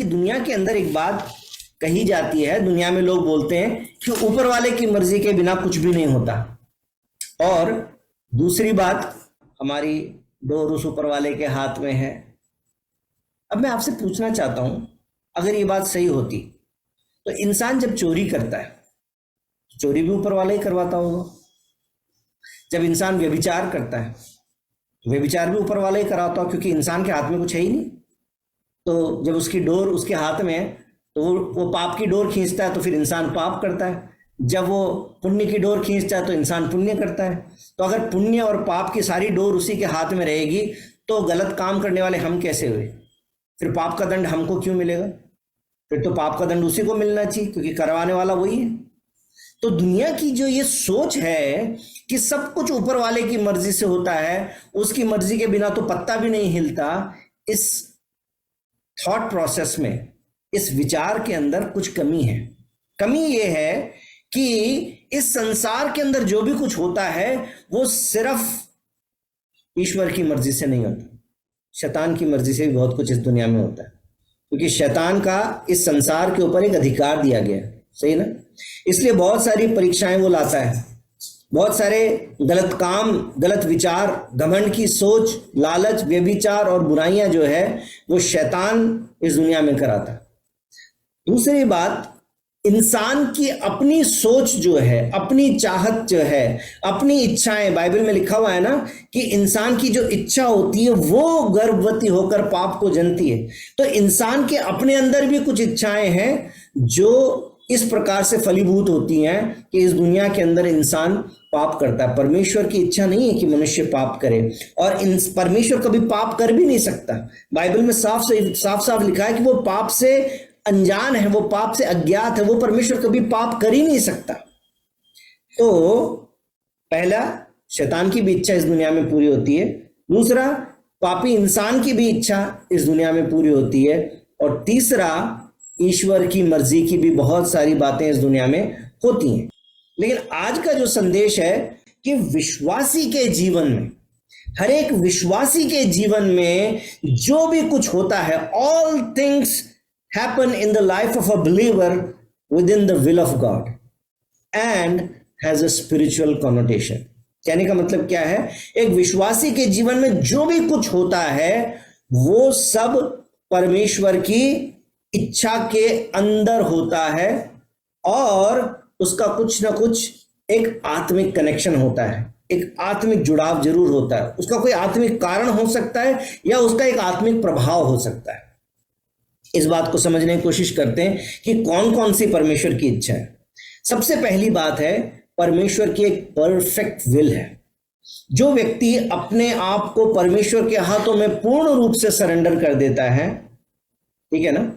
दुनिया के अंदर एक बात कही जाती है, दुनिया में लोग बोलते हैं कि ऊपर वाले की मर्जी के बिना कुछ भी नहीं होता, और दूसरी बात, हमारी डोर उस ऊपर वाले के हाथ में है। अब मैं आपसे पूछना चाहता हूं, अगर ये बात सही होती तो इंसान जब चोरी करता है, चोरी भी ऊपर वाला ही करवाता होगा। जब इंसान व्यभिचार करता है, व्यभिचार भी ऊपर वाला ही कराता होगा, क्योंकि इंसान के हाथ में कुछ है ही नहीं। तो जब उसकी डोर उसके हाथ में है तो वो पाप की डोर खींचता है, तो फिर इंसान पाप करता है। जब वो पुण्य की डोर खींचता है तो इंसान पुण्य करता है। तो अगर पुण्य और पाप की सारी डोर उसी के हाथ में रहेगी तो गलत काम करने वाले हम कैसे हुए? फिर पाप का दंड हमको क्यों मिलेगा? फिर तो पाप का दंड उसी को मिलना चाहिए, क्योंकि करवाने वाला वही है। तो दुनिया की जो ये सोच है कि सब कुछ ऊपर वाले की मर्जी से होता है, उसकी मर्जी के बिना तो पत्ता भी नहीं हिलता, इस थॉट प्रोसेस में, इस विचार के अंदर कुछ कमी है। कमी ये है कि इस संसार के अंदर जो भी कुछ होता है वो सिर्फ ईश्वर की मर्जी से नहीं होता, शैतान की मर्जी से भी बहुत कुछ इस दुनिया में होता है, क्योंकि शैतान का इस संसार के ऊपर एक अधिकार दिया गया है, सही ना? इसलिए बहुत सारी परीक्षाएं वो लाता है, बहुत सारे गलत काम, गलत विचार, घमंड की सोच, लालच, व्यभिचार और बुराइयां जो है वो शैतान इस दुनिया में कराता है। दूसरी बात, इंसान की अपनी सोच जो है, अपनी चाहत जो है, अपनी इच्छाएं, बाइबल में लिखा हुआ है ना कि इंसान की जो इच्छा होती है वो गर्भवती होकर पाप को जनती है। तो इंसान के अपने अंदर भी कुछ इच्छाएं हैं जो इस प्रकार से फलीभूत होती हैं कि इस दुनिया के अंदर इंसान पाप करता है। परमेश्वर की इच्छा नहीं है कि मनुष्य पाप करे, और परमेश्वर कभी पाप कर भी नहीं सकता। बाइबल में साफ साफ लिखा है कि वो पाप से अनजान है, वो पाप से अज्ञात है, वो परमेश्वर कभी पाप कर ही नहीं सकता। तो पहला, शैतान की भी इच्छा इस दुनिया में पूरी होती है। दूसरा, पापी इंसान की भी इच्छा इस दुनिया में पूरी होती है। और तीसरा, ईश्वर की मर्जी की भी बहुत सारी बातें इस दुनिया में होती हैं। लेकिन आज का जो संदेश है कि विश्वासी के जीवन में, हर एक विश्वासी के जीवन में जो भी कुछ होता है, all things happen in the life of a believer within the will of God and has a spiritual connotation। कहने का मतलब क्या है? एक विश्वासी के जीवन में जो भी कुछ होता है वो सब परमेश्वर की इच्छा के अंदर होता है, और उसका कुछ ना कुछ एक आत्मिक कनेक्शन होता है, एक आत्मिक जुड़ाव जरूर होता है। उसका कोई आत्मिक कारण हो सकता है या उसका एक आत्मिक प्रभाव हो सकता है। इस बात को समझने की कोशिश करते हैं कि कौन कौन सी परमेश्वर की इच्छा है। सबसे पहली बात है, परमेश्वर की एक परफेक्ट विल है। जो व्यक्ति अपने आप को परमेश्वर के हाथों में पूर्ण रूप से सरेंडर कर देता है, ठीक है ना,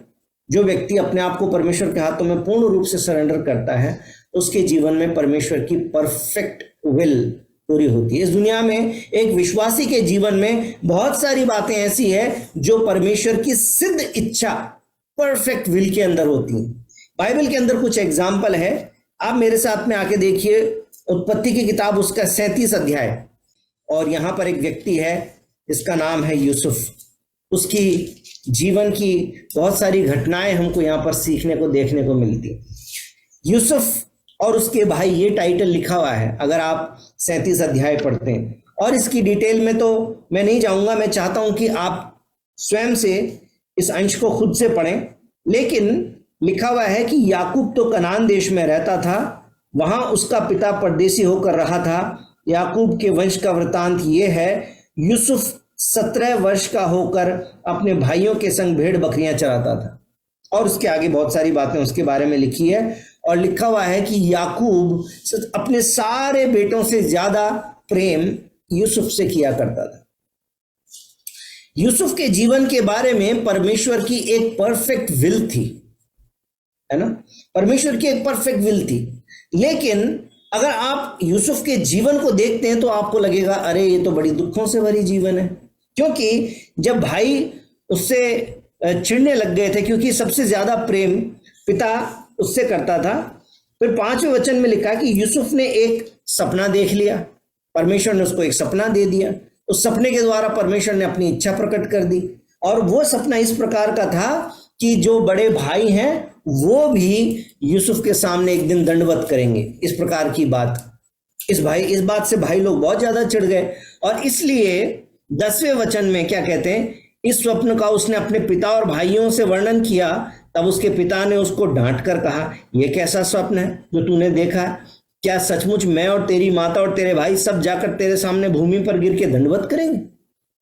जो व्यक्ति अपने आप को परमेश्वर के हाथों में पूर्ण रूप से सरेंडर करता है, उसके जीवन में परमेश्वर की परफेक्ट विल पूरी होती है। इस दुनिया में एक विश्वासी के जीवन में बहुत सारी बातें ऐसी है जो परमेश्वर की सिद्ध इच्छा, परफेक्ट विल के अंदर होती हैं। बाइबल के अंदर कुछ एग्जाम्पल है, आप मेरे साथ में आके देखिए। उत्पत्ति की किताब, उसका 37 अध्याय, और यहां पर एक व्यक्ति है जिसका नाम है यूसुफ। उसकी जीवन की बहुत सारी घटनाएं हमको यहां पर सीखने को, देखने को मिलती। यूसुफ और उसके भाई, ये टाइटल लिखा हुआ है अगर आप 37 अध्याय पढ़ते हैं। और इसकी डिटेल में तो मैं नहीं जाऊंगा, मैं चाहता हूं कि आप स्वयं से इस अंश को खुद से पढ़ें। लेकिन लिखा हुआ है कि याकूब तो कनान देश में रहता था, वहां उसका पिता परदेसी होकर रहा था। याकूब के वंश का वृतांत ये है, यूसुफ 17 वर्ष का होकर अपने भाइयों के संग भेड़ बकरियां चराता था। और उसके आगे बहुत सारी बातें उसके बारे में लिखी है, और लिखा हुआ है कि याकूब अपने सारे बेटों से ज्यादा प्रेम यूसुफ से किया करता था। यूसुफ के जीवन के बारे में परमेश्वर की एक परफेक्ट विल थी, है ना, परमेश्वर की एक परफेक्ट विल थी। लेकिन अगर आप यूसुफ के जीवन को देखते हैं तो आपको लगेगा अरे ये तो बड़ी दुखों से भरी जीवन है, क्योंकि जब भाई उससे चिढ़ने लग गए थे, क्योंकि सबसे ज्यादा प्रेम पिता उससे करता था। फिर 5वें वचन में लिखा कि यूसुफ ने एक सपना देख लिया, परमेश्वर ने उसको एक सपना दे दिया। उस सपने के द्वारा परमेश्वर ने अपनी इच्छा प्रकट कर दी। और वो सपना इस प्रकार का था कि जो बड़े भाई हैं वो भी यूसुफ के सामने एक दिन दंडवत करेंगे, इस प्रकार की बात। इस बात से भाई लोग बहुत ज्यादा चिढ़ गए, और इसलिए 10वें वचन में क्या कहते हैं, इस स्वप्न का उसने अपने पिता और भाइयों से वर्णन किया। तब उसके पिता ने उसको डांट कर कहा, यह कैसा स्वप्न है जो तूने देखा? क्या सचमुच मैं और तेरी माता और तेरे भाई सब जाकर तेरे सामने भूमि पर गिर के दंडवत करेंगे?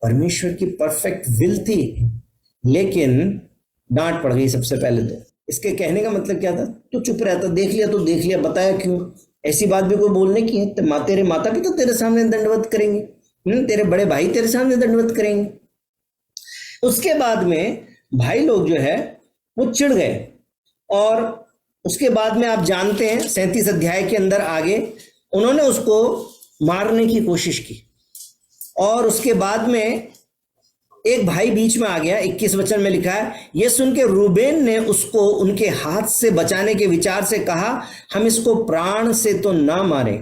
परमेश्वर की परफेक्ट विल थी, लेकिन डांट पड़ गई सबसे पहले तो। इसके कहने का मतलब क्या था? तू चुप रहता, देख लिया तो देख लिया, बताया क्यों? ऐसी बात भी कोई बोलने की है? तो तेरे माता भी तो तेरे सामने दंडवत करेंगे, तेरे बड़े भाई तेरे सामने दंडवत करेंगे। उसके बाद में भाई लोग जो है वो चिढ़ गए, और उसके बाद में आप जानते हैं 37 अध्याय के अंदर आगे उन्होंने उसको मारने की कोशिश की, और उसके बाद में एक भाई बीच में आ गया। 21 वचन में लिखा है, यह सुन के रूबेन ने उसको उनके हाथ से बचाने के विचार से कहा, हम इसको प्राण से तो ना मारें,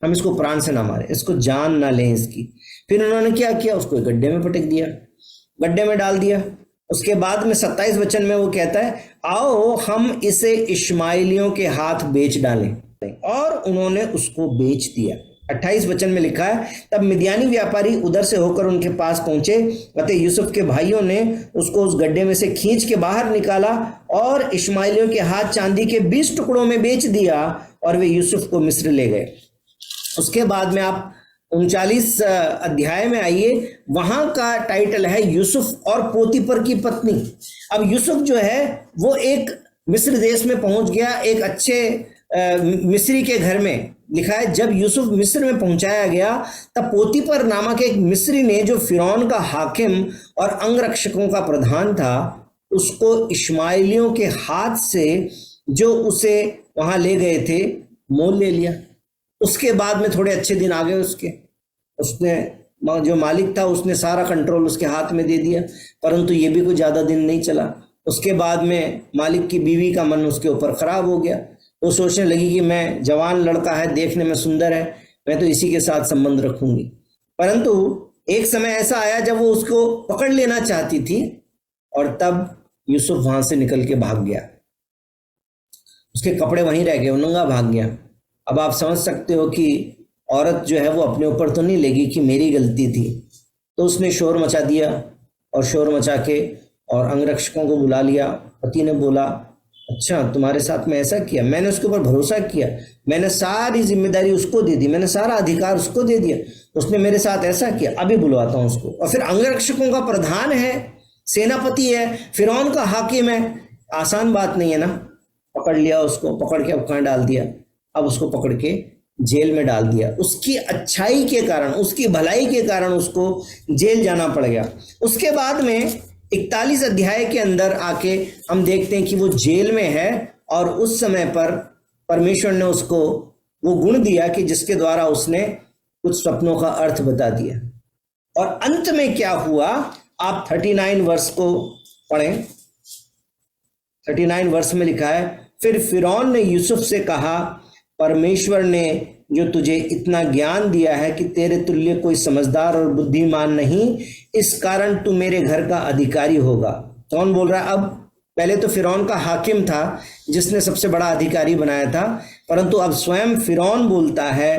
हम इसको प्राण से ना मारें, इसको जान ना लें इसकी। फिर उन्होंने क्या किया? उसको एक गड्ढे में पटक दिया, गड्ढे में डाल दिया। उसके बाद में 27 वचन में वो कहता है, आओ हम इसे इश्माइलियों के हाथ बेच डालें, और उन्होंने उसको बेच दिया। 28 वचन में लिखा है, तब मिद्यानी व्यापारी उधर से होकर उनके पास पहुंचे, अतः यूसुफ के भाइयों ने उसको उस गड्ढे में से खींच के बाहर निकाला और इश्माइलियों के हाथ चांदी के 20 टुकड़ों में बेच दिया, और वे यूसुफ को मिस्र ले गए। उसके बाद में आप 39 अध्याय में आइए, वहां का टाइटल है यूसुफ और पोतीपर की पत्नी। अब यूसुफ जो है वो एक मिस्र देश में पहुंच गया, एक अच्छे मिस्री के घर में। लिखा है, जब यूसुफ मिस्र में पहुंचाया गया तब पोतीपर नामक एक मिस्री ने, जो फिरौन का हाकिम और अंगरक्षकों का प्रधान था, उसको इश्माइलियों के हाथ से जो उसे वहां ले गए थे मोल ले लिया। उसके बाद में थोड़े अच्छे दिन आ गए उसने जो मालिक था उसने सारा कंट्रोल उसके हाथ में दे दिया, परंतु ये भी कोई ज्यादा दिन नहीं चला। उसके बाद में मालिक की बीवी का मन उसके ऊपर खराब हो गया। वो सोचने लगी कि मैं जवान लड़का है, देखने में सुंदर है, मैं तो इसी के साथ संबंध रखूंगी। परंतु एक समय ऐसा आया जब वो उसको पकड़ लेना चाहती थी, और तब यूसुफ वहां से निकल के भाग गया। उसके कपड़े वहीं रह गए, वो नंगा भाग गया। अब आप समझ सकते हो कि औरत जो है वो अपने ऊपर तो नहीं लेगी कि मेरी गलती थी, तो उसने शोर मचा दिया, और शोर मचा के और अंगरक्षकों को बुला लिया। पति ने बोला, अच्छा तुम्हारे साथ में ऐसा किया, मैंने उसके ऊपर भरोसा किया, मैंने सारी जिम्मेदारी उसको दे दी, मैंने सारा अधिकार उसको दे दिया, उसने मेरे साथ ऐसा किया, अभी बुलवाता हूं उसको। और फिर अंगरक्षकों का प्रधान है, सेनापति है, फिरौन का हाकिम है, आसान बात नहीं है ना। पकड़ लिया उसको, पकड़ के कहाँ डाल दिया? अब उसको पकड़ के जेल में डाल दिया। उसकी अच्छाई के कारण, उसकी भलाई के कारण उसको जेल जाना पड़ गया। उसके बाद में 41 अध्याय के अंदर आके हम देखते हैं कि वो जेल में है, और उस समय पर परमेश्वर ने उसको वो गुण दिया कि जिसके द्वारा उसने कुछ सपनों का अर्थ बता दिया। और अंत में क्या हुआ, आप 39 वर्ष को पढ़ें। 39 वर्ष में लिखा है, फिर फिरौन ने यूसुफ से कहा, परमेश्वर ने जो तुझे इतना ज्ञान दिया है कि तेरे तुल्य कोई समझदार और बुद्धिमान नहीं, इस कारण तू मेरे घर का अधिकारी होगा। कौन बोल रहा है? अब पहले तो फिरौन का हाकिम था जिसने सबसे बड़ा अधिकारी बनाया था, परंतु अब स्वयं फिरौन बोलता है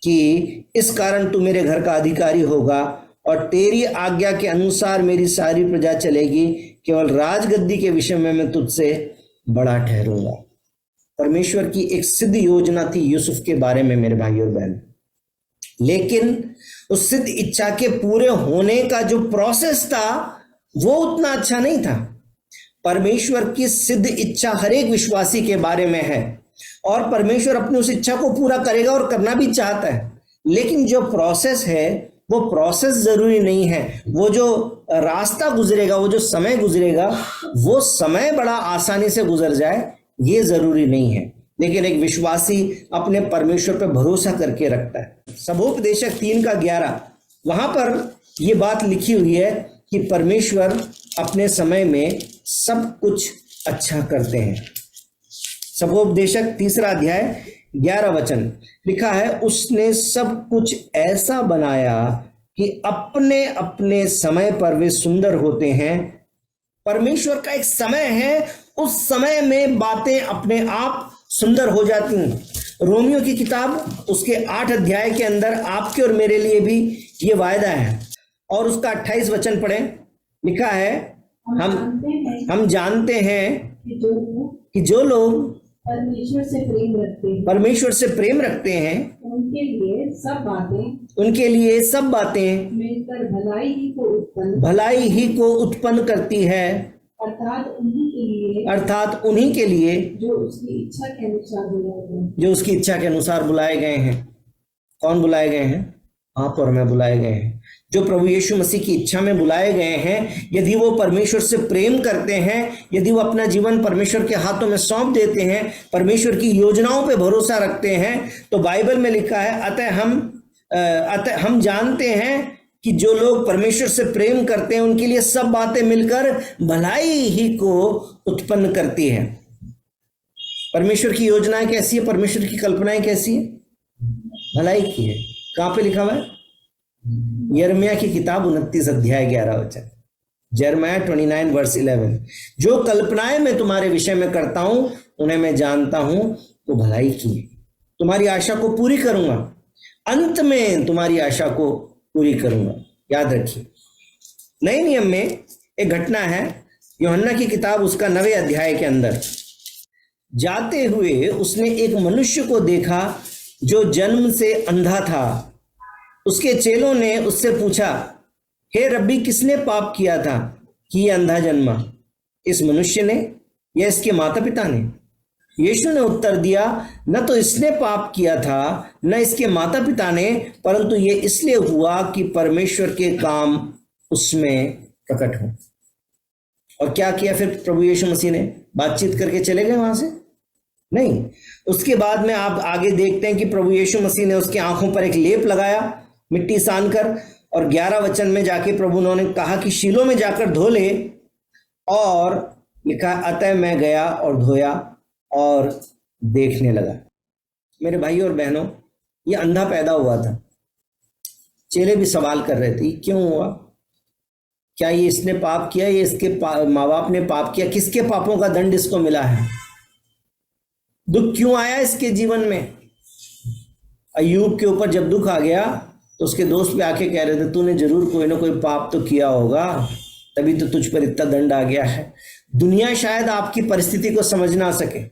कि इस कारण तू मेरे घर का अधिकारी होगा, और तेरी आज्ञा के अनुसार मेरी सारी प्रजा चलेगी, केवल राजगद्दी के विषय में मैं तुझसे बड़ा ठहरूंगा। परमेश्वर की एक सिद्ध योजना थी यूसुफ के बारे में मेरे भाई और बहन, लेकिन उस सिद्ध इच्छा के पूरे होने का जो प्रोसेस था वो उतना अच्छा नहीं था। परमेश्वर की सिद्ध इच्छा हर एक विश्वासी के बारे में है, और परमेश्वर अपनी उस इच्छा को पूरा करेगा और करना भी चाहता है, लेकिन जो प्रोसेस है वो प्रोसेस जरूरी नहीं है। वो जो रास्ता गुजरेगा, वो जो समय गुजरेगा, वो समय बड़ा आसानी से गुजर जाए ये जरूरी नहीं है। लेकिन एक विश्वासी अपने परमेश्वर पर भरोसा करके रखता है। सबोपदेशक 3:11 वहां पर यह बात लिखी हुई है कि परमेश्वर अपने समय में सब कुछ अच्छा करते हैं। सबोपदेशक 3 अध्याय 11 वचन लिखा है, उसने सब कुछ ऐसा बनाया कि अपने अपने समय पर वे सुंदर होते हैं। परमेश्वर का एक समय है, उस समय में बातें अपने आप सुंदर हो जाती हैं। रोमियो की किताब उसके 8 अध्याय के अंदर आपके और मेरे लिए भी ये वायदा है, और उसका 28 वचन पढ़ें। लिखा है, हम जानते हैं कि जो लोग परमेश्वर से प्रेम रखते हैं उनके लिए सब बातें मिलकर भलाई ही को उत्पन्न करती है, अर्थात उन्हीं के लिए जो उसकी इच्छा के अनुसार बुलाए गए हैं। कौन बुलाए गए हैं? आप और मैं बुलाए गए हैं, जो प्रभु यीशु मसीह की इच्छा में बुलाए गए हैं। यदि वो परमेश्वर से प्रेम करते हैं, यदि वो अपना जीवन परमेश्वर के हाथों में सौंप देते हैं, परमेश्वर की योजनाओं पे भरोसा रखते हैं, तो बाइबल में लिखा है, अतः हम जानते हैं कि जो लोग परमेश्वर से प्रेम करते हैं उनके लिए सब बातें मिलकर भलाई ही को उत्पन्न करती है। परमेश्वर की योजनाएं कैसी है? परमेश्वर की कल्पनाएं कैसी है? भलाई की है। कहां पे लिखा हुआ है? यिर्मयाह की किताब 29 अध्याय 11 वचन, यिर्मयाह 29 वर्स 11। जो कल्पनाएं मैं तुम्हारे विषय में करता हूं उन्हें मैं जानता हूं, तो भलाई की है। तुम्हारी आशा को पूरी करूंगा, अंत में तुम्हारी आशा को पूरी करूंगा। याद रखिए, नए नियम में एक घटना है, यूहन्ना की किताब उसका 9वें अध्याय के अंदर। जाते हुए उसने एक मनुष्य को देखा जो जन्म से अंधा था। उसके चेलों ने उससे पूछा, हे रब्बी, किसने पाप किया था कि ये अंधा जन्मा, इस मनुष्य ने या इसके माता पिता ने? यीशु ने उत्तर दिया, न तो इसने पाप किया था न इसके माता पिता ने, परंतु ये इसलिए हुआ कि परमेश्वर के काम उसमें प्रकट हो। और क्या किया फिर प्रभु यीशु मसीह ने? बातचीत करके चले गए वहां से? नहीं। उसके बाद में आप आगे देखते हैं कि प्रभु यीशु मसीह ने उसकी आंखों पर एक लेप लगाया मिट्टी सान कर, और 11 वचन में जाके प्रभु उन्होंने कहा कि शीलो में जाकर धो ले, और लिखा, अतः मैं गया और धोया और देखने लगा। मेरे भाई और बहनों, ये अंधा पैदा हुआ था। चेले भी सवाल कर रहे थे, क्यों हुआ? क्या ये इसने पाप किया, ये इसके माँ बाप ने पाप किया? किसके पापों का दंड इसको मिला है? दुख क्यों आया इसके जीवन में? अय्यूब के ऊपर जब दुख आ गया तो उसके दोस्त भी आके कह रहे थे, तूने जरूर कोई ना कोई पाप तो किया होगा, तभी तो तुझ पर इतना दंड आ गया है। दुनिया शायद आपकी परिस्थिति को समझ ना सके,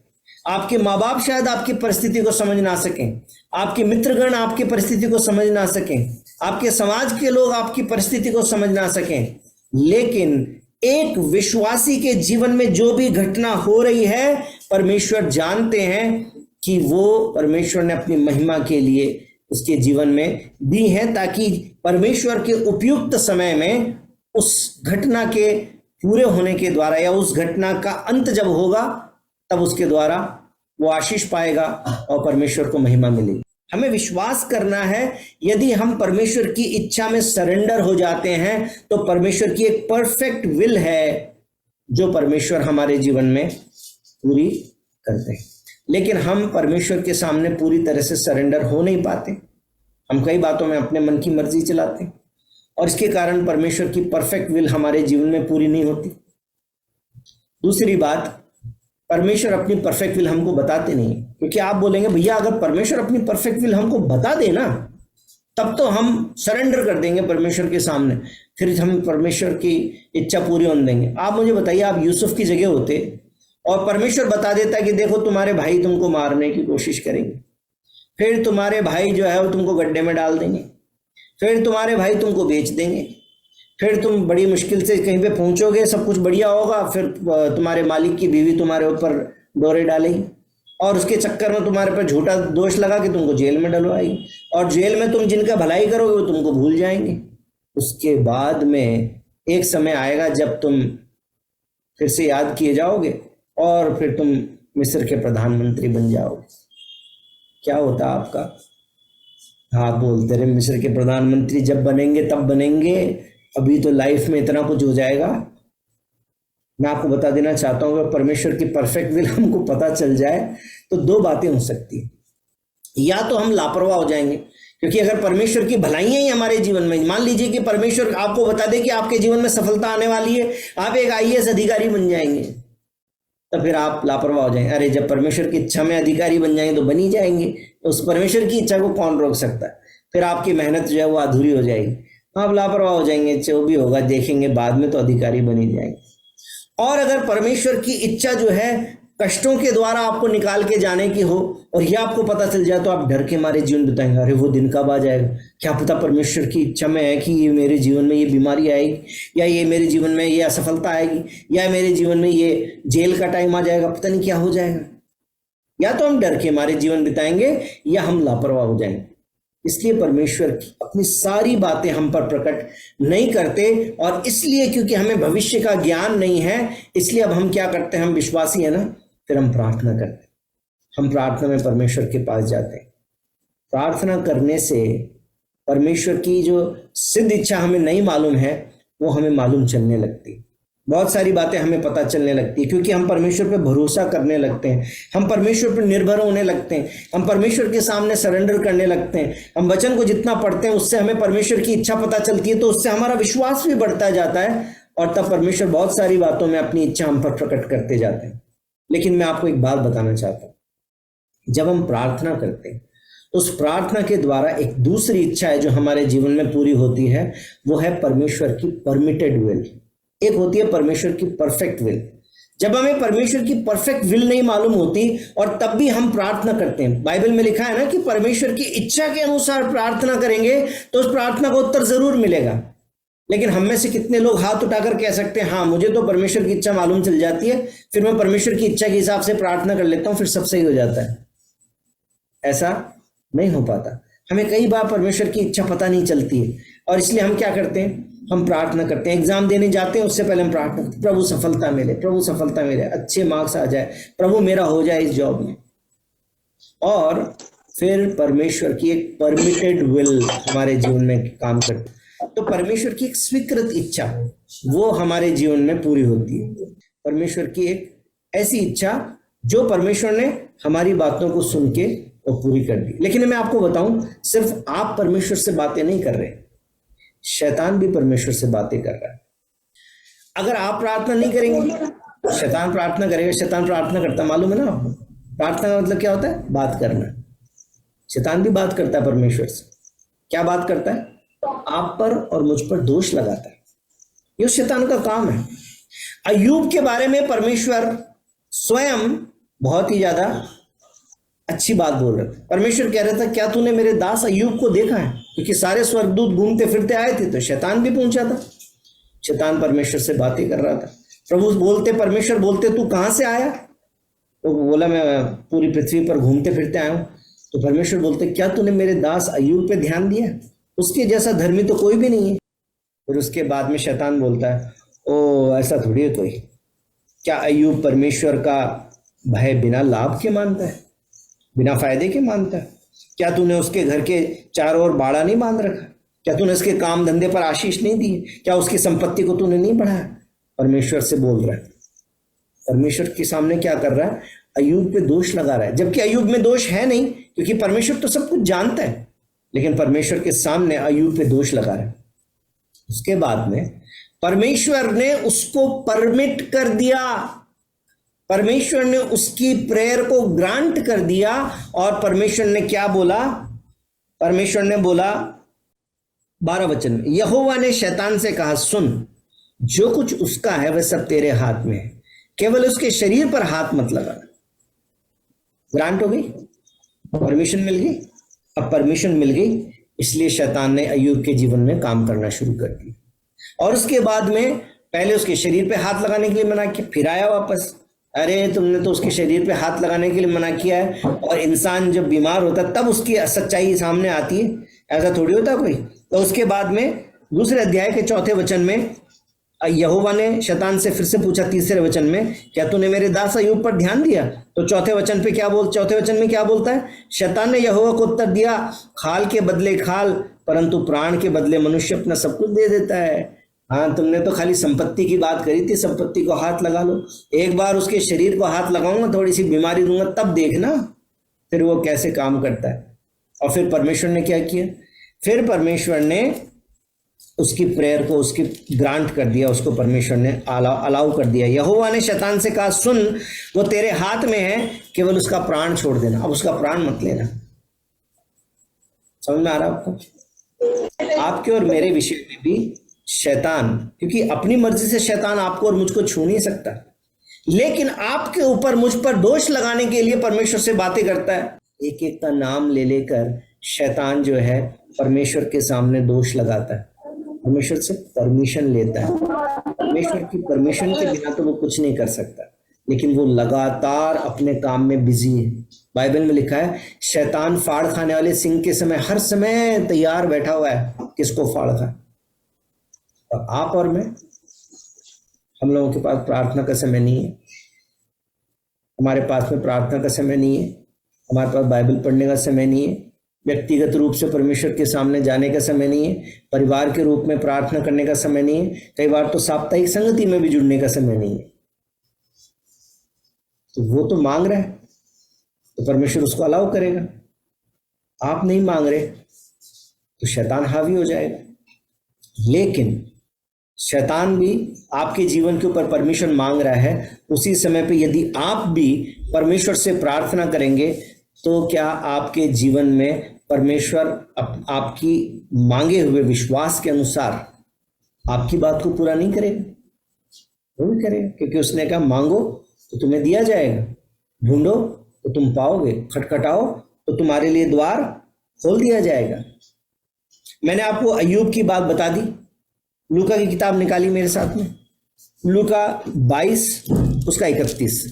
आपके माँ बाप शायद आपकी परिस्थिति को समझ ना सकें, आपके मित्रगण आपकी परिस्थिति को समझ ना सकें, आपके समाज के लोग आपकी परिस्थिति को समझ ना सकें, लेकिन एक विश्वासी के जीवन में जो भी घटना हो रही है, परमेश्वर जानते हैं कि वो परमेश्वर ने अपनी महिमा के लिए उसके जीवन में दी है, ताकि परमेश्वर के उपयुक्त समय में उस घटना के पूरे होने के द्वारा, या उस घटना का अंत जब होगा तब उसके द्वारा वो आशीष पाएगा और परमेश्वर को महिमा मिलेगी। हमें विश्वास करना है, यदि हम परमेश्वर की इच्छा में सरेंडर हो जाते हैं तो परमेश्वर की एक परफेक्ट विल है जो परमेश्वर हमारे जीवन में पूरी करते हैं। लेकिन हम परमेश्वर के सामने पूरी तरह से सरेंडर हो नहीं पाते। हम कई बातों में अपने मन की मर्जी चलाते हैं, और इसके कारण परमेश्वर की परफेक्ट विल हमारे जीवन में पूरी नहीं होती। दूसरी बात, परमेश्वर अपनी परफेक्ट विल हमको बताते नहीं, क्योंकि आप बोलेंगे, भैया अगर परमेश्वर अपनी परफेक्ट विल हमको बता दे ना, तब तो हम सरेंडर कर देंगे परमेश्वर के सामने, फिर हम परमेश्वर की इच्छा पूरी होने देंगे। आप मुझे बताइए, आप यूसुफ की जगह होते और परमेश्वर बता देता कि देखो तुम्हारे भाई तुमको मारने की कोशिश करेंगे, फिर तुम्हारे भाई जो है वो तुमको गड्ढे में डाल देंगे, फिर तुम्हारे भाई तुमको बेच देंगे, फिर तुम बड़ी मुश्किल से कहीं पे पहुंचोगे, सब कुछ बढ़िया होगा, फिर तुम्हारे मालिक की बीवी तुम्हारे ऊपर डोरे डालेगी, और उसके चक्कर में तुम्हारे पर झूठा दोष लगा कि तुमको जेल में डलवाएगी, और जेल में तुम जिनका भलाई करोगे वो तुमको भूल जाएंगे। उसके बाद में एक समय आएगा जब तुम फिर से याद किए जाओगे और फिर तुम मिस्र के प्रधानमंत्री बन जाओगे। क्या होता आपका? हाँ, बोलते रहे मिस्र के प्रधानमंत्री जब बनेंगे तब बनेंगे, अभी तो लाइफ में इतना कुछ हो जाएगा। मैं आपको बता देना चाहता हूँ, कि परमेश्वर की परफेक्ट विल हमको पता चल जाए तो दो बातें हो सकती है। या तो हम लापरवाह हो जाएंगे, क्योंकि अगर परमेश्वर की भलाइयां ही हमारे जीवन में, मान लीजिए कि परमेश्वर आपको बता दे कि आपके जीवन में सफलता आने वाली है, आप एक आईएएस अधिकारी बन जाएंगे, तो फिर आप लापरवाह हो जाएंगे। अरे जब परमेश्वर की इच्छा में अधिकारी बन जाएंगे तो बन ही जाएंगे, तो उस परमेश्वर की इच्छा को कौन रोक सकता है? फिर आपकी मेहनत जो है वो अधूरी हो जाएगी, आप लापरवाह हो जाएंगे, जो भी होगा देखेंगे बाद में, तो अधिकारी बन ही जाएंगे। और अगर परमेश्वर की इच्छा जो है कष्टों के द्वारा आपको निकाल के जाने की हो और यह आपको पता चल जाए, तो आप डर के मारे जीवन बिताएंगे। अरे वो दिन कब आ जाएगा, क्या पता परमेश्वर की इच्छा में है कि ये मेरे जीवन में ये बीमारी आएगी, या ये मेरे जीवन में ये असफलता आएगी, या मेरे जीवन में ये जेल का टाइम आ जाएगा, पता नहीं क्या हो जाएगा। या तो हम डर के मारे जीवन बिताएंगे या हम लापरवाह हो जाएंगे। इसलिए परमेश्वर अपनी सारी बातें हम पर प्रकट नहीं करते, और इसलिए क्योंकि हमें भविष्य का ज्ञान नहीं है, इसलिए अब हम क्या करते हैं, हम विश्वासी है ना, फिर हम प्रार्थना करते हैं। हम प्रार्थना में परमेश्वर के पास जाते हैं। प्रार्थना करने से परमेश्वर की जो सिद्ध इच्छा हमें नहीं मालूम है वो हमें मालूम चलने लगती है। बहुत सारी बातें हमें पता चलने लगती है, क्योंकि हम परमेश्वर पर भरोसा करने लगते हैं, हम परमेश्वर पर निर्भर होने लगते हैं, हम परमेश्वर के सामने सरेंडर करने लगते हैं। हम वचन को जितना पढ़ते हैं उससे हमें परमेश्वर की इच्छा पता चलती है, तो उससे हमारा विश्वास भी बढ़ता जाता है, और तब परमेश्वर बहुत सारी बातों में अपनी इच्छा हम पर प्रकट करते जाते हैं। लेकिन मैं आपको एक बात बताना चाहता हूँ, जब हम प्रार्थना करते हैं तो उस प्रार्थना के द्वारा एक दूसरी इच्छा है जो हमारे जीवन में पूरी होती है, वो है परमेश्वर की परमिटेड विल। एक होती है परमेश्वर की परफेक्ट विल। जब हमें परमेश्वर की परफेक्ट विल नहीं मालूम होती और तब भी हम प्रार्थना करते हैं, बाइबल में लिखा है ना कि परमेश्वर की इच्छा के अनुसार प्रार्थना करेंगे तो उस प्रार्थना का उत्तर जरूर मिलेगा। लेकिन हम में से कितने लोग हाथ उठाकर कह सकते हैं, हाँ मुझे तो परमेश्वर की इच्छा मालूम चल जाती है, फिर मैं परमेश्वर की इच्छा के हिसाब से प्रार्थना कर लेता हूं, फिर सब सही हो जाता है। ऐसा नहीं हो पाता। हमें कई बार परमेश्वर की इच्छा पता नहीं चलती है, और इसलिए हम क्या करते हैं, हम प्रार्थना करते हैं। एग्जाम देने जाते हैं उससे पहले हम प्रार्थना करते हैं, प्रभु सफलता मिले, प्रभु सफलता मिले, अच्छे मार्क्स आ जाए, प्रभु मेरा हो जाए इस जॉब में। और फिर परमेश्वर की एक परमिटेड विल हमारे जीवन में काम करती है। तो परमेश्वर की एक स्वीकृत इच्छा वो हमारे जीवन में पूरी होती है। परमेश्वर की एक ऐसी इच्छा जो परमेश्वर ने हमारी बातों को सुन के वो पूरी कर दी। लेकिन मैं आपको बताऊं, सिर्फ आप परमेश्वर से बातें नहीं कर रहे, शैतान भी परमेश्वर से बातें कर रहा है। अगर आप प्रार्थना नहीं करेंगे, शैतान प्रार्थना करेगा। शैतान प्रार्थना करता, मालूम है ना आपको? प्रार्थना का मतलब क्या होता है? बात करना। शैतान भी बात करता है परमेश्वर से। क्या बात करता है? आप पर और मुझ पर दोष लगाता है। ये शैतान का काम है। अय्यूब के बारे में परमेश्वर स्वयं बहुत ही ज्यादा अच्छी बात बोल रहा था। परमेश्वर कह रहा था, क्या तूने मेरे दास अय्यूब को देखा है? क्योंकि सारे स्वर्गदूत घूमते फिरते आए थे, तो शैतान भी पहुंचा था। शैतान परमेश्वर से बातें कर रहा था। प्रभु बोलते, परमेश्वर बोलते, तू कहां से आया? तो बोला, मैं पूरी पृथ्वी पर घूमते फिरते आया हूं। तो परमेश्वर बोलते, क्या तूने मेरे दास अय्यूब पे ध्यान दिया? उसके जैसा धर्मी तो कोई भी नहीं है। फिर उसके बाद में शैतान बोलता है, ओ ऐसा थोड़ी है कोई। क्या अय्यूब परमेश्वर का भय बिना लाभ के मानता है, बिना फायदे के मानता है? क्या तूने उसके घर के चारों ओर बाड़ा नहीं बांध रखा? क्या तूने उसके काम धंधे पर आशीष नहीं दी? क्या उसकी संपत्ति को तूने नहीं बढ़ाया? परमेश्वर से बोल रहा है। परमेश्वर के सामने क्या कर रहा है? अय्यूब पे दोष लगा रहा है, जबकि अय्यूब में दोष है नहीं, क्योंकि परमेश्वर तो सब कुछ जानता है। लेकिन परमेश्वर के सामने अय्यूब पे दोष लगा रहा है। उसके बाद में परमेश्वर ने उसको परमिट कर दिया, परमेश्वर ने उसकी प्रेयर को ग्रांट कर दिया। और परमेश्वर ने क्या बोला? परमेश्वर ने बोला 12 वचन में, यहोवा ने शैतान से कहा, सुन, जो कुछ उसका है वह सब तेरे हाथ में है, केवल उसके शरीर पर हाथ मत लगाना। ग्रांट हो गई, परमिशन मिल गई। अब परमिशन मिल गई, इसलिए शैतान ने अय्यूब के जीवन में काम करना शुरू कर दिया। और उसके बाद में पहले उसके शरीर पे हाथ लगाने के लिए मना किया, फिर आया वापस, अरे तुमने तो उसके शरीर पे हाथ लगाने के लिए मना किया है। और इंसान जब बीमार होता है तब उसकी सच्चाई सामने आती है, ऐसा थोड़ी होता कोई। तो उसके बाद में दूसरे अध्याय के 4 वचन में यहोवा ने शैतान से फिर से पूछा 3 वचन में, क्या तूने मेरे दास अय्यूब पर ध्यान दिया? तो 4 वचन में क्या बोलता है? शैतान ने यहोवा को उत्तर दिया, खाल के बदले खाल, परंतु प्राण के बदले मनुष्य अपना सब कुछ दे देता है। हाँ, तुमने तो खाली संपत्ति की बात करी थी, संपत्ति को हाथ लगा लो। एक बार उसके शरीर को हाथ लगाऊंगा, थोड़ी सी बीमारी दूंगा, तब देखना फिर वो कैसे काम करता है। और फिर परमेश्वर ने क्या किया, फिर परमेश्वर ने उसकी प्रेयर को उसकी ग्रांट कर दिया, उसको परमेश्वर ने अलाउ कर दिया। यहोवा ने शैतान से कहा, सुन, वो तेरे हाथ में है, केवल उसका प्राण छोड़ देना, अब उसका प्राण मत लेना। समझ में आ रहा है आपको? आपके और मेरे विषय में भी शैतान, क्योंकि अपनी मर्जी से शैतान आपको और मुझको छू नहीं सकता, लेकिन आपके ऊपर मुझ पर दोष लगाने के लिए परमेश्वर से बातें करता है। एक एक का नाम ले लेकर शैतान जो है परमेश्वर के सामने दोष लगाता है, परमेश्वर से परमिशन लेता है। परमेश्वर की परमिशन के बिना तो वो कुछ नहीं कर सकता, लेकिन वो लगातार अपने काम में बिजी है। बाइबल में लिखा है, शैतान फाड़ खाने वाले सिंह के समय हर समय तैयार बैठा हुआ है, किसको फाड़ खाए। और आप और मैं, हम लोगों के पास प्रार्थना का समय नहीं है, हमारे पास में प्रार्थना का समय नहीं है, हमारे पास बाइबल पढ़ने का समय नहीं है, व्यक्तिगत रूप से परमेश्वर के सामने जाने का समय नहीं है, परिवार के रूप में प्रार्थना करने का समय नहीं है, कई बार तो साप्ताहिक संगति में भी जुड़ने का समय नहीं है। तो वो तो मांग रहा है तो परमेश्वर उसको अलाउ करेगा। आप नहीं मांग रहे तो शैतान हावी हो जाएगा। लेकिन शैतान भी आपके जीवन के ऊपर परमिशन मांग रहा है, उसी समय पे यदि आप भी परमेश्वर से प्रार्थना करेंगे तो क्या आपके जीवन में परमेश्वर आपकी मांगे हुए विश्वास के अनुसार आपकी बात को पूरा नहीं करेगा? वो भी करेगा, क्योंकि उसने कहा, मांगो तो तुम्हें दिया जाएगा, ढूंढो तो तुम पाओगे, खटखटाओ तो तुम्हारे लिए द्वार खोल दिया जाएगा। मैंने आपको अय्यूब की बात बता दी। लूका की किताब निकाली मेरे साथ में, लूका 22 उसका 31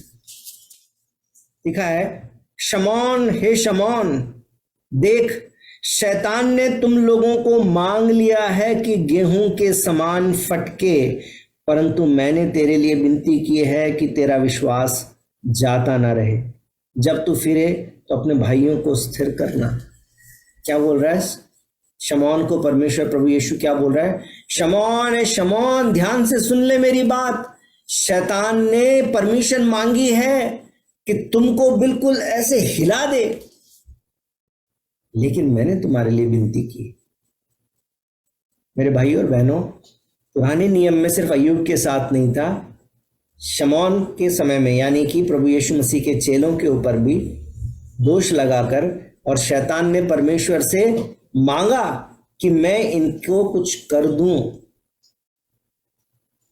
लिखा है, शमौन, हे शमौन, देख, शैतान ने तुम लोगों को मांग लिया है कि गेहूं के समान फटके, परंतु मैंने तेरे लिए विनती की है कि तेरा विश्वास जाता ना रहे। जब तू फिरे तो अपने भाइयों को स्थिर करना। क्या बोल रहा है शमौन को परमेश्वर प्रभु यीशु? क्या बोल रहा है? शमौन है शमौन, ध्यान से सुन ले मेरी बात। शैतान ने परमिशन मांगी है कि तुमको बिल्कुल ऐसे हिला दे, लेकिन मैंने तुम्हारे लिए विनती की। मेरे भाई और बहनों, पुराने नियम में सिर्फ अय्यूब के साथ नहीं था, शमौन के समय में यानी कि प्रभु यीशु मसीह के चेलों के ऊपर भी दोष लगाकर और शैतान ने परमेश्वर से मांगा कि मैं इनको कुछ कर दूं।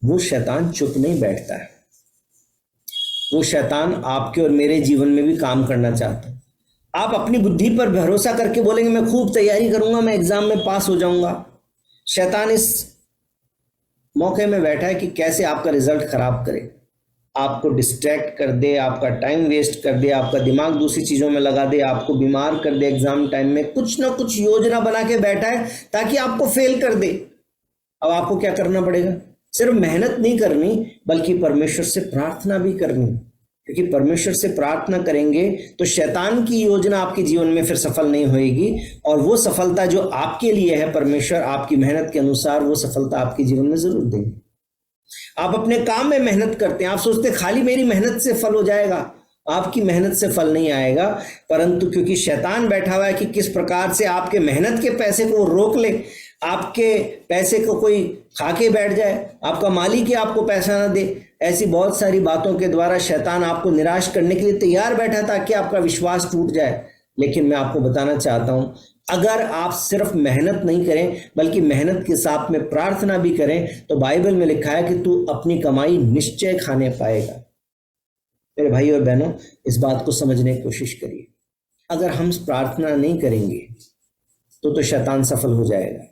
वो शैतान चुप नहीं बैठता है, वो शैतान आपके और मेरे जीवन में भी काम करना चाहता है। आप अपनी बुद्धि पर भरोसा करके बोलेंगे मैं खूब तैयारी करूंगा, मैं एग्जाम में पास हो जाऊंगा। शैतान इस मौके में बैठा है कि कैसे आपका रिजल्ट खराब करे, आपको डिस्ट्रैक्ट कर दे, आपका टाइम वेस्ट कर दे, आपका दिमाग दूसरी चीजों में लगा दे, आपको बीमार कर दे। एग्जाम टाइम में कुछ ना कुछ योजना बना के बैठा है ताकि आपको फेल कर दे। अब आपको क्या करना पड़ेगा? सिर्फ मेहनत नहीं करनी, बल्कि परमेश्वर से प्रार्थना भी करनी, क्योंकि परमेश्वर से प्रार्थना करेंगे तो शैतान की योजना आपके जीवन में फिर सफल नहीं होएगी, और वो सफलता जो आपके लिए है परमेश्वर आपकी मेहनत के अनुसार वो सफलता आपके जीवन में जरूर देंगे। आप अपने काम में मेहनत करते हैं, आप सोचते खाली मेरी मेहनत से फल हो जाएगा, आपकी मेहनत से फल नहीं आएगा, परंतु क्योंकि शैतान बैठा हुआ है कि किस प्रकार से आपके मेहनत के पैसे को रोक ले, आपके पैसे को कोई खा के बैठ जाए, आपका मालिक ही आपको पैसा ना दे, ऐसी बहुत सारी बातों के द्वारा शैतान आपको निराश करने के लिए तैयार बैठा ताकि आपका विश्वास टूट जाए। लेकिन मैं आपको बताना चाहता हूं, अगर आप सिर्फ मेहनत नहीं करें बल्कि मेहनत के साथ में प्रार्थना भी करें तो बाइबल में लिखा है कि तू अपनी कमाई निश्चय खाने पाएगा। मेरे भाई और बहनों, इस बात को समझने की कोशिश करिए। अगर हम प्रार्थना नहीं करेंगे तो शैतान सफल हो जाएगा।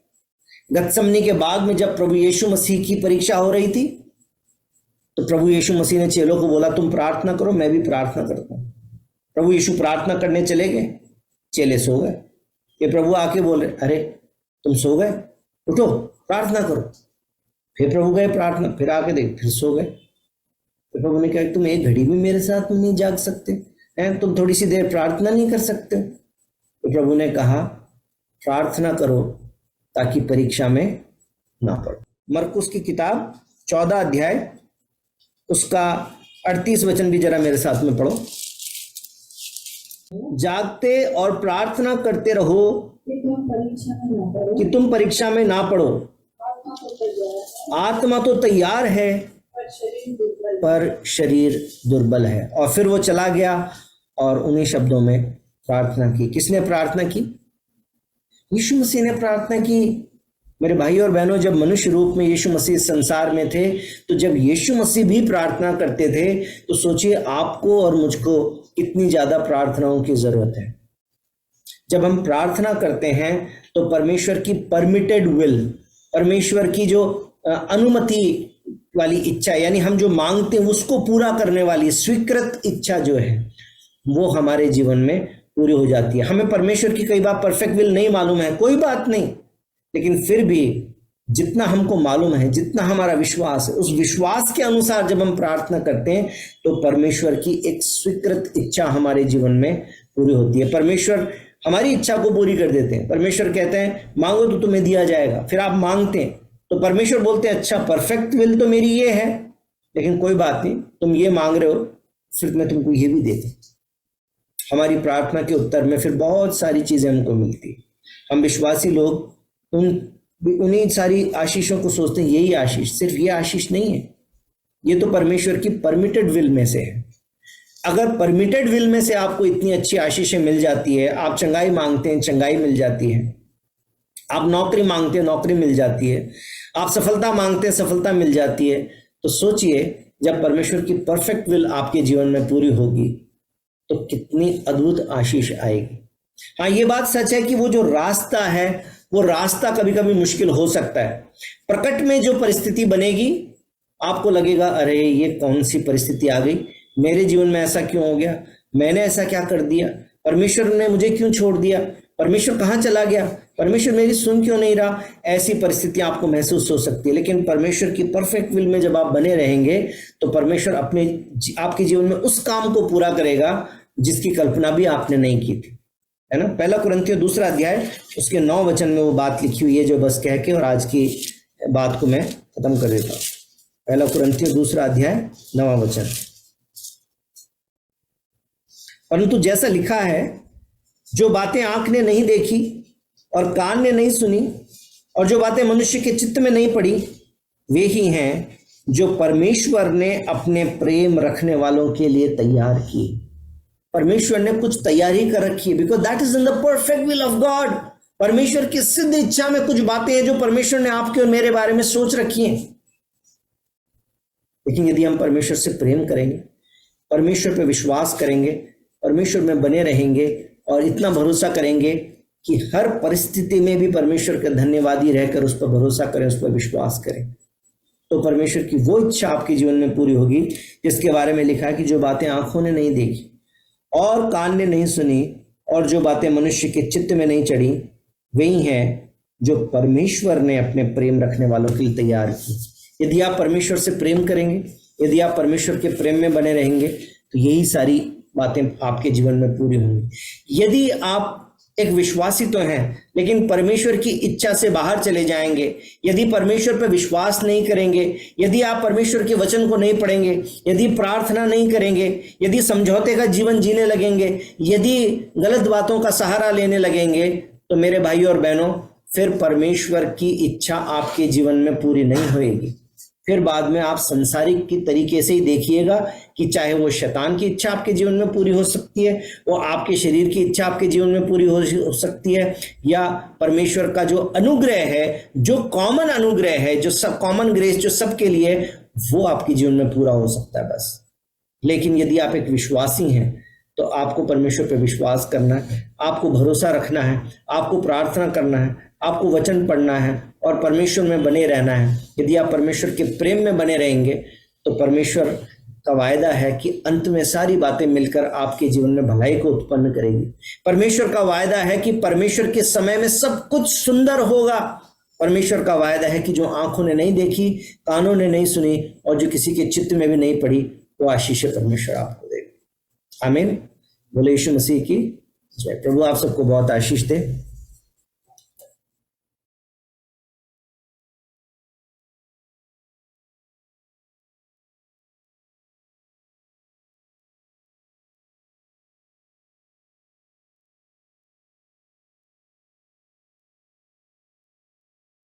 गतसमनी के बाग में जब प्रभु यीशु मसीह की परीक्षा हो रही थी तो प्रभु यीशु मसीह ने चेलों को बोला तुम प्रार्थना करो, मैं भी प्रार्थना करता हूं। प्रभु यीशु प्रार्थना करने चले गए, चेले सो गए। ये प्रभु आके बोले अरे तुम सो गए, उठो प्रार्थना करो। फिर प्रभु गए प्रार्थना, फिर आके देख फिर सो गए। तो प्रभु ने कहा तुम एक घड़ी भी मेरे साथ में नहीं जाग सकते हैं, तुम थोड़ी सी देर प्रार्थना नहीं कर सकते? तो प्रभु ने कहा प्रार्थना करो ताकि परीक्षा में ना पड़ो। मरकुस की किताब 14 अध्याय उसका 38 वचन भी जरा मेरे साथ में पढ़ो। जागते और प्रार्थना करते रहो कि तुम परीक्षा में ना पड़ो। कि तुम परीक्षा में ना पड़ो। आत्मा तो तैयार है, आत्मा तो तैयार है पर शरीर दुर्बल है। पर शरीर दुर्बल है। और फिर वो चला गया और उन्हीं शब्दों में प्रार्थना की। किसने प्रार्थना की? यीशु मसीह ने प्रार्थना की। मेरे भाई और बहनों, जब मनुष्य रूप में यीशु मसीह संसार में थे, तो जब यीशु मसीह भी प्रार्थना करते थे, तो सोचिए आपको और मुझको कितनी ज्यादा प्रार्थनाओं की जरूरत है। जब हम प्रार्थना करते हैं तो परमेश्वर की परमिटेड विल, परमेश्वर की जो अनुमति वाली इच्छा, यानी हम जो मांगते हैं उसको पूरा करने वाली स्वीकृत इच्छा जो है, वो हमारे जीवन में पूरी हो जाती है। हमें परमेश्वर की कई बार परफेक्ट विल नहीं मालूम है, कोई बात नहीं, लेकिन फिर भी जितना हमको मालूम है, जितना हमारा विश्वास है, उस विश्वास के अनुसार जब हम प्रार्थना करते हैं तो परमेश्वर की एक स्वीकृत इच्छा हमारे जीवन में पूरी होती है। परमेश्वर हमारी इच्छा को पूरी कर देते हैं। परमेश्वर कहते हैं मांगो तो तुम्हें दिया जाएगा। फिर आप मांगते हैं तो परमेश्वर बोलते हैं अच्छा, परफेक्ट विल तो मेरी ये है, लेकिन कोई बात नहीं, तुम ये मांग रहे हो, सिर्फ मैं तुमको ये भी देता। हमारी प्रार्थना के उत्तर में फिर बहुत सारी चीजें हमको मिलती। हम विश्वासी लोग उन्हीं सारी आशीषों को सोचते हैं यही आशीष, सिर्फ ये आशीष नहीं है, ये तो परमेश्वर की परमिटेड विल में से है। अगर परमिटेड विल में से आपको इतनी अच्छी आशीषें मिल जाती है, आप चंगाई मांगते हैं, चंगाई मिल जाती है, आप नौकरी मांगते हैं, नौकरी मिल जाती है, आप सफलता मांगते हैं, सफलता मिल जाती है, तो सोचिए जब परमेश्वर की परफेक्ट विल आपके जीवन में पूरी होगी तो कितनी अद्भुत आशीष आएगी। हाँ, ये बात सच है कि वो जो रास्ता है, वो रास्ता कभी कभी मुश्किल हो सकता है। प्रकट में जो परिस्थिति बनेगी, आपको लगेगा अरे ये कौन सी परिस्थिति आ गई, मेरे जीवन में ऐसा क्यों हो गया, मैंने ऐसा क्या कर दिया, परमेश्वर ने मुझे क्यों छोड़ दिया, परमेश्वर कहाँ चला गया, परमेश्वर मेरी सुन क्यों नहीं रहा। ऐसी परिस्थितियां आपको महसूस हो सकती है, लेकिन परमेश्वर की परफेक्ट विल में जब आप बने रहेंगे तो परमेश्वर आपके जीवन में उस काम को पूरा करेगा जिसकी कल्पना भी आपने नहीं की थी, है ना। पहला कुरिन्थियों 2 अध्याय उसके 9 वचन में वो बात लिखी हुई है जो बस कह के और आज की बात को मैं खत्म कर देता हूँ। पहला कुरिन्थियों 2 अध्याय 9 वचन। परंतु जैसा लिखा है, जो बातें आंख ने नहीं देखी और कान ने नहीं सुनी और जो बातें मनुष्य के चित्त में नहीं पड़ी, वे ही हैं जो परमेश्वर ने अपने प्रेम रखने वालों के लिए तैयार की। परमेश्वर ने कुछ तैयारी कर रखी है, because that is in the perfect will of God. परमेश्वर की सिद्ध इच्छा में कुछ बातें हैं जो परमेश्वर ने आपके और मेरे बारे में सोच रखी हैं। लेकिन यदि हम परमेश्वर से प्रेम करेंगे, परमेश्वर पे विश्वास करेंगे, परमेश्वर में बने रहेंगे और इतना भरोसा करेंगे कि हर परिस्थिति में भी परमेश्वर का धन्यवादी रहकर उस पर भरोसा करें, उस पर विश्वास करें, तो परमेश्वर की वो इच्छा आपके जीवन में पूरी होगी जिसके बारे में लिखा है कि जो बातें आंखों ने नहीं देखी और कान ने नहीं सुनी और जो बातें मनुष्य के चित्त में नहीं चढ़ी, वही हैं जो परमेश्वर ने अपने प्रेम रखने वालों के लिए तैयार की। यदि आप परमेश्वर से प्रेम करेंगे, यदि आप परमेश्वर के प्रेम में बने रहेंगे, तो यही सारी बातें आपके जीवन में पूरी होंगी। यदि आप एक विश्वासी तो हैं लेकिन परमेश्वर की इच्छा से बाहर चले जाएंगे, यदि परमेश्वर पर विश्वास नहीं करेंगे, यदि आप परमेश्वर के वचन को नहीं पढ़ेंगे, यदि प्रार्थना नहीं करेंगे, यदि समझौते का जीवन जीने लगेंगे, यदि गलत बातों का सहारा लेने लगेंगे, तो मेरे भाई और बहनों, फिर परमेश्वर की इच्छा आपके जीवन में पूरी नहीं होगी। फिर बाद में आप संसारिक की तरीके से ही देखिएगा कि चाहे वो शैतान की इच्छा आपके जीवन में पूरी हो सकती है, वो आपके शरीर की इच्छा आपके जीवन में पूरी हो सकती है, या परमेश्वर का जो अनुग्रह है, जो कॉमन अनुग्रह है, जो सब कॉमन ग्रेस जो सबके लिए, वो आपके जीवन में पूरा हो सकता है बस। लेकिन यदि आप एक विश्वासी हैं तो आपको परमेश्वर पर विश्वास करना है, आपको भरोसा रखना है, आपको प्रार्थना करना है, आपको वचन पढ़ना है और परमेश्वर में बने रहना है। यदि आप परमेश्वर के प्रेम में बने रहेंगे तो परमेश्वर का वायदा है कि अंत में सारी बातें मिलकर आपके जीवन में भलाई को उत्पन्न करेगी। परमेश्वर का वायदा है कि परमेश्वर के समय में सब कुछ सुंदर होगा। परमेश्वर का वायदा है कि जो आंखों ने नहीं देखी, कानों ने नहीं सुनी और जो किसी के चित्त में भी नहीं पड़ी, वो आशीष परमेश्वर आपको देगा। आमीन। बोले यीशु मसीह की जय। प्रभु आप सबको बहुत आशीष दे।